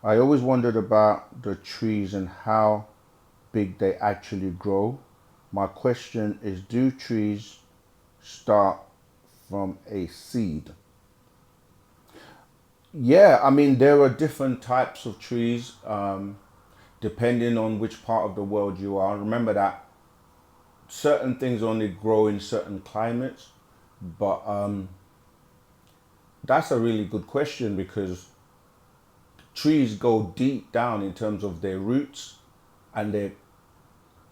I always wondered about the trees and how big they actually grow. My question is, do trees start from a seed? Yeah, I mean, there are different types of trees depending on which part of the world you are. Remember that certain things only grow in certain climates, but that's a really good question because trees go deep down in terms of their roots and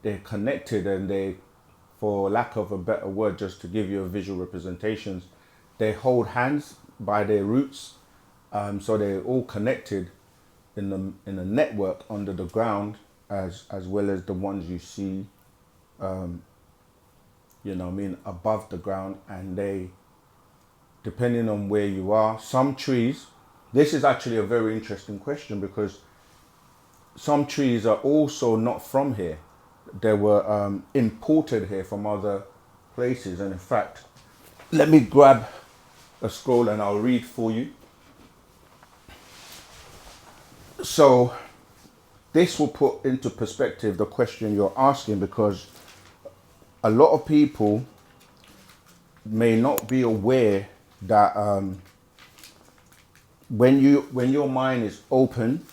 they're connected and they, for lack of a better word, just to give you a visual representations, they hold hands by their roots. So they're all connected in a network under the ground, as well as the ones you see, I mean, above the ground. And they, depending on where you are, some trees. This is actually a very interesting question because some trees are also not from here. They were imported here from other places. And in fact, let me grab a scroll and I'll read for you. So this will put into perspective the question you're asking, because a lot of people may not be aware that when your mind is open,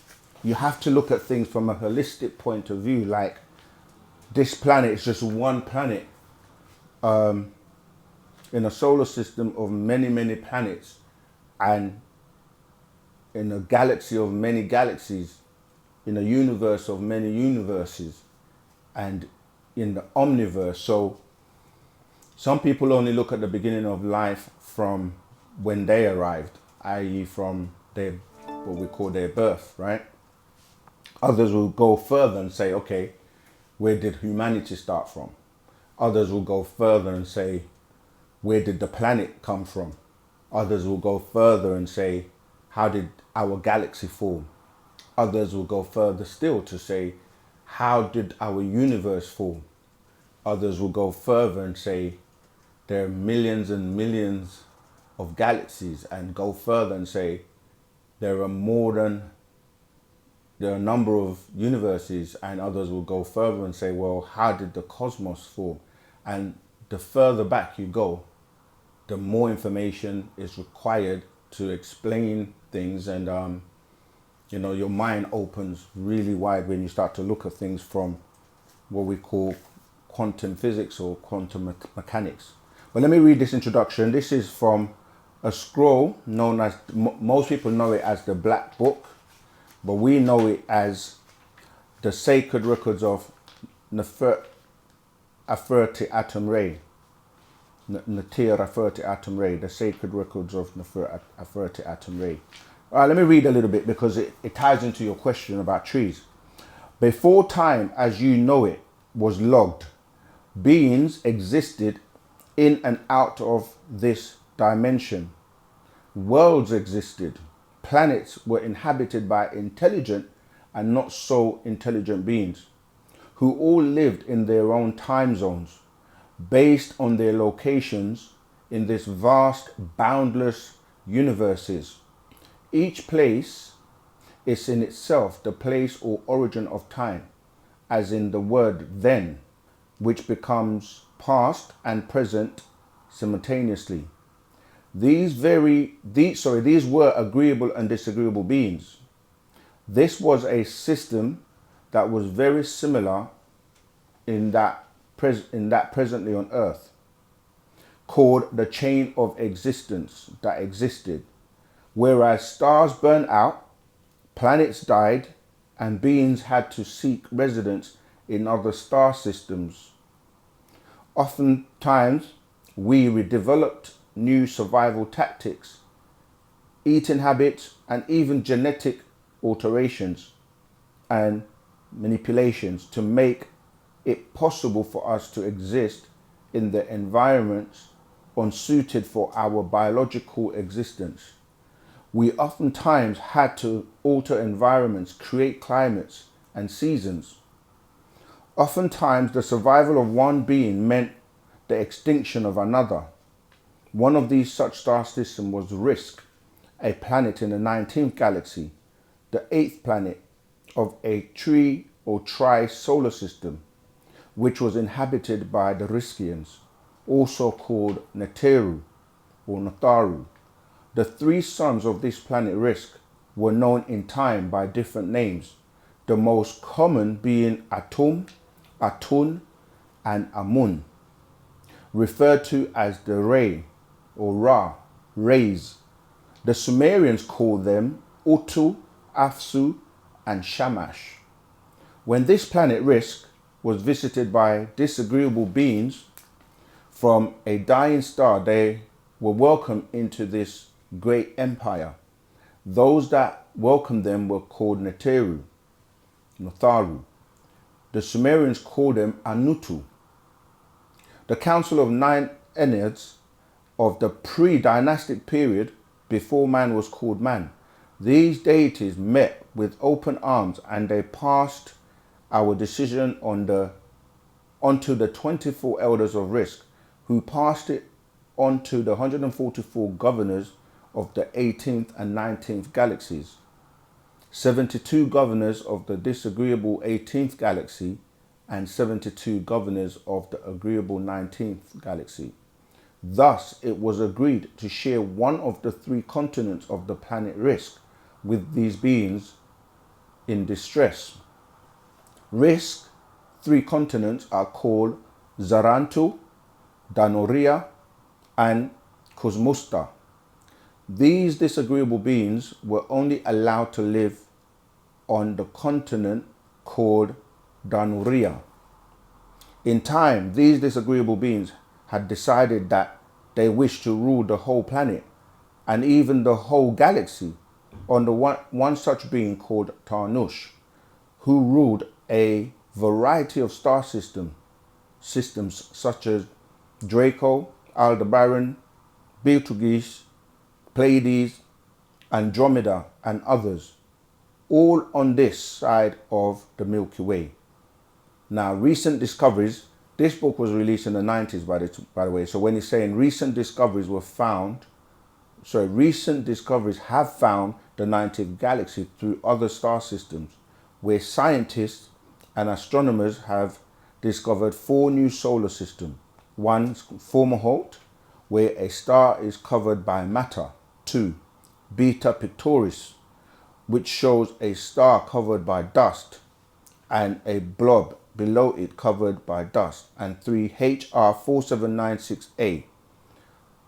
you have to look at things from a holistic point of view. Like, this planet is just one planet in a solar system of many, many planets, and in a galaxy of many galaxies, in a universe of many universes, and in the omniverse. So some people only look at the beginning of life from when they arrived, i.e. from their, what we call their birth, right? Others will go further and say, okay, where did humanity start from? Others will go further and say, where did the planet come from? Others will go further and say, how did our galaxy form? Others will go further still to say, how did our universe form? Others will go further and say, there are millions and millions of galaxies, and go further and say, there are a number of universes. And others will go further and say, well, how did the cosmos form? And the further back you go, the more information is required to explain things. And your mind opens really wide when you start to look at things from what we call quantum physics or quantum mechanics. But let me read this introduction. This is from a scroll known as, most people know it as the Black Book, but we know it as the Sacred Records of Nefertiti Atum Re. Nefertiti Atum Re, the Sacred Records of Nefertiti Atum Re. All right, let me read a little bit because it ties into your question about trees. Before time as you know it was logged, beings existed in and out of this dimension. Worlds existed. Planets were inhabited by intelligent and not so intelligent beings who all lived in their own time zones based on their locations in this vast, boundless universes. Each place is in itself the place or origin of time, as in the word then, which becomes past and present simultaneously. These were agreeable and disagreeable beings. This was a system that was very similar in that presently on Earth, called the chain of existence that existed. Whereas stars burned out, planets died, and beings had to seek residence in other star systems. Oftentimes, we developed new survival tactics, eating habits, and even genetic alterations and manipulations to make it possible for us to exist in the environments unsuited for our biological existence. We oftentimes had to alter environments, create climates and seasons. Oftentimes, the survival of one being meant the extinction of another. One of these such star systems was Risk, a planet in the 19th galaxy. the eighth planet of a tri or tri-solar system, which was inhabited by the Riskians, also called Neteru or Natharu. The three sons of this planet Risk were known in time by different names, the most common being Atum, Atun, and Amun, referred to as the Re or Ra, rays. The Sumerians called them Utu, Afsu, and Shamash. When this planet Risk was visited by disagreeable beings from a dying star, they were welcomed into this great empire. Those that welcomed them were called Natharu. The Sumerians called them Anutu. The Council of Nine Enneads of the pre-dynastic period, before man was called man. These deities met with open arms, and they passed our decision onto the 24 elders of Risk, who passed it onto the 144 governors of the 18th and 19th galaxies, 72 governors of the disagreeable 18th galaxy, and 72 governors of the agreeable 19th galaxy. Thus, it was agreed to share one of the three continents of the planet Risk with these beings in distress. Risk, three continents are called Zarantu, Danoria, and Kosmusta. These disagreeable beings were only allowed to live on the continent called Danuria. In time, these disagreeable beings had decided that they wished to rule the whole planet and even the whole galaxy under one such being called Tarnush, who ruled a variety of star systems such as Draco, Aldebaran, Betelgeuse, Pleiades, Andromeda, and others, all on this side of the Milky Way. Now, recent discoveries, this book was released in the 90s, by the way, so when he's saying recent discoveries have found the 19th galaxy through other star systems, where scientists and astronomers have discovered 4 new solar systems. One, Fomalhaut, where a star is covered by matter. 2, Beta Pictoris, which shows a star covered by dust and a blob below it covered by dust. And 3, HR 4796A,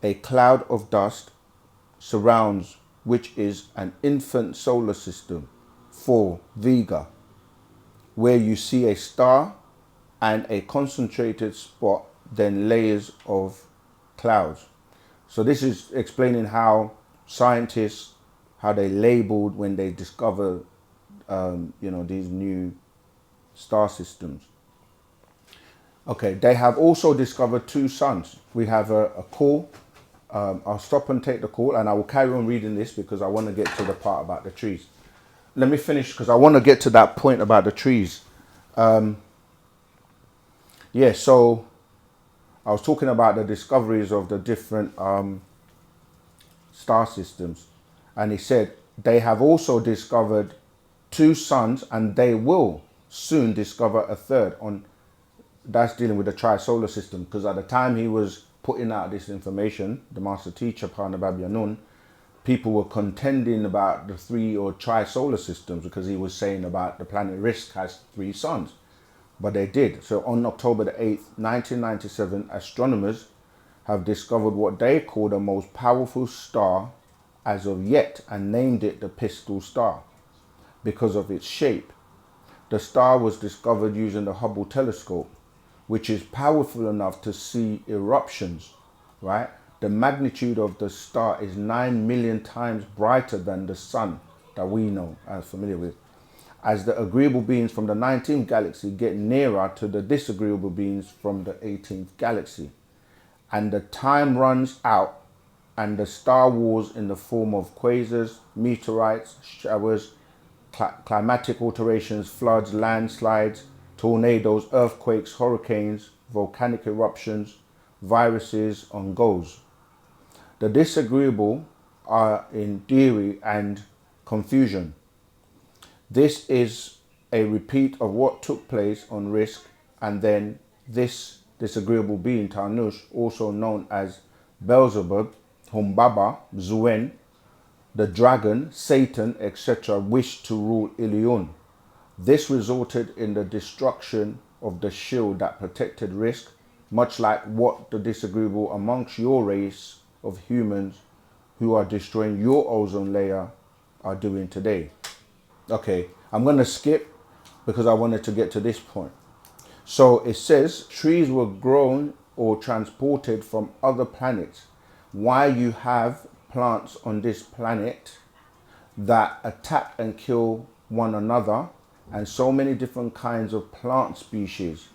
a cloud of dust surrounds, which is an infant solar system. 4, Vega, where you see a star and a concentrated spot, then layers of clouds. So this is explaining how scientists, how they labeled when they discover, these new star systems. Okay, they have also discovered 2 suns. We have a call. I'll stop and take the call, and I will carry on reading this because I want to get to the part about the trees. Let me finish because I want to get to that point about the trees. So I was talking about the discoveries of the different star systems, and he said they have also discovered 2 suns, and they will soon discover a third. That's dealing with the tri-solar system, because at the time he was putting out this information, the master teacher Parnabab Yanun, people were contending about the 3 or tri-solar systems, because he was saying about the planet Risk has 3 suns, but they did. So on October the 8th, 1997, astronomers have discovered what they call the most powerful star as of yet, and named it the Pistol Star because of its shape. The star was discovered using the Hubble telescope, which is powerful enough to see eruptions, right? The magnitude of the star is 9 million times brighter than the sun that we know and are familiar with. As the agreeable beings from the 19th galaxy get nearer to the disagreeable beings from the 18th galaxy, and the time runs out, and the star wars in the form of quasars, meteorites, showers, climatic alterations, floods, landslides, tornadoes, earthquakes, hurricanes, volcanic eruptions, viruses, and goes. The disagreeable are in theory and confusion. This is a repeat of what took place on Risk, and then this disagreeable being, Tarnush, also known as Beelzebub, Humbaba, Zuen, the dragon, Satan, etc., wished to rule Ilion. This resulted in the destruction of the shield that protected Risk, much like what the disagreeable amongst your race of humans who are destroying your ozone layer are doing today. Okay, I'm going to skip because I wanted to get to this point. So it says trees were grown or transported from other planets. Why you have plants on this planet that attack and kill one another, and so many different kinds of plant species.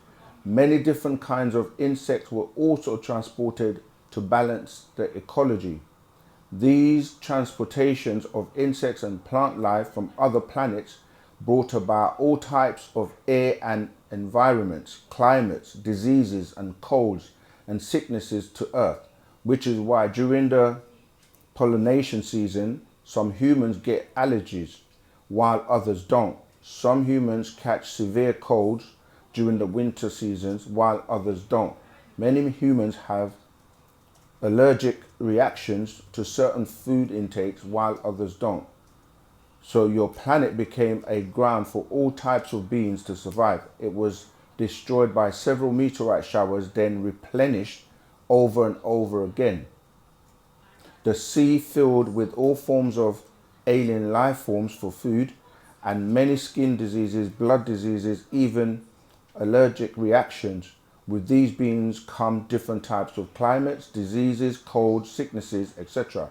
Many different kinds of insects were also transported to balance the ecology. These transportations of insects and plant life from other planets brought about all types of air and environments, climates, diseases and colds and sicknesses to Earth, which is why during the pollination season, some humans get allergies while others don't. Some humans catch severe colds during the winter seasons while others don't. Many humans have allergic reactions to certain food intakes while others don't. So your planet became a ground for all types of beings to survive. It was destroyed by several meteorite showers, then replenished over and over again. The sea filled with all forms of alien life forms for food, and many skin diseases, blood diseases, even allergic reactions. With these beings come different types of climates, diseases, colds, sicknesses, etc.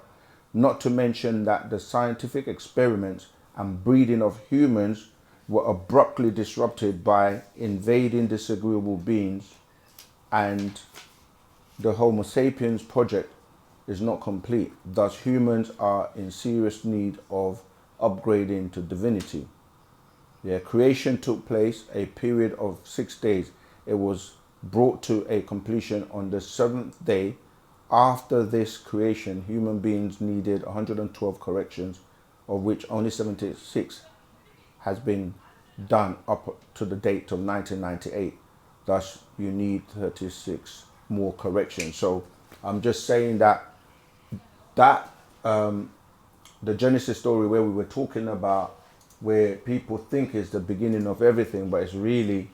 Not to mention that the scientific experiments and breeding of humans were abruptly disrupted by invading disagreeable beings, and the Homo sapiens project is not complete. Thus, humans are in serious need of upgrading to divinity. Yeah, creation took place a period of 6 days. It was brought to a completion on the seventh day. After this creation, human beings needed 112 corrections, of which only 76 has been done up to the date of 1998. Thus, you need 36 more corrections. So I'm just saying that the Genesis story where we were talking about, where people think is the beginning of everything, but it's really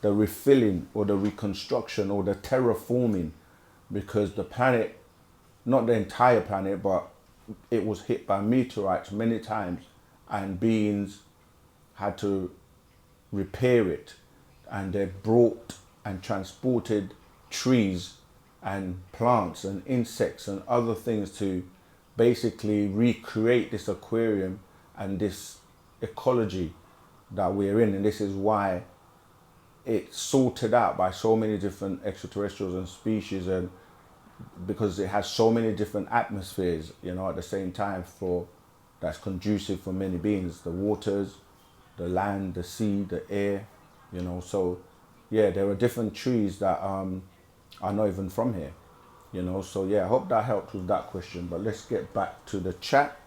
the refilling or the reconstruction or the terraforming, because the planet, not the entire planet, but it was hit by meteorites many times, and beings had to repair it, and they brought and transported trees and plants and insects and other things to basically recreate this aquarium and this ecology that we're in. And this is why it's sorted out by so many different extraterrestrials and species, and because it has so many different atmospheres, you know, at the same time, for that's conducive for many beings, the waters, the land, the sea, the air, you know. So yeah, there are different trees that are not even from here, you know. So yeah, I hope that helped with that question. But let's get back to the chat.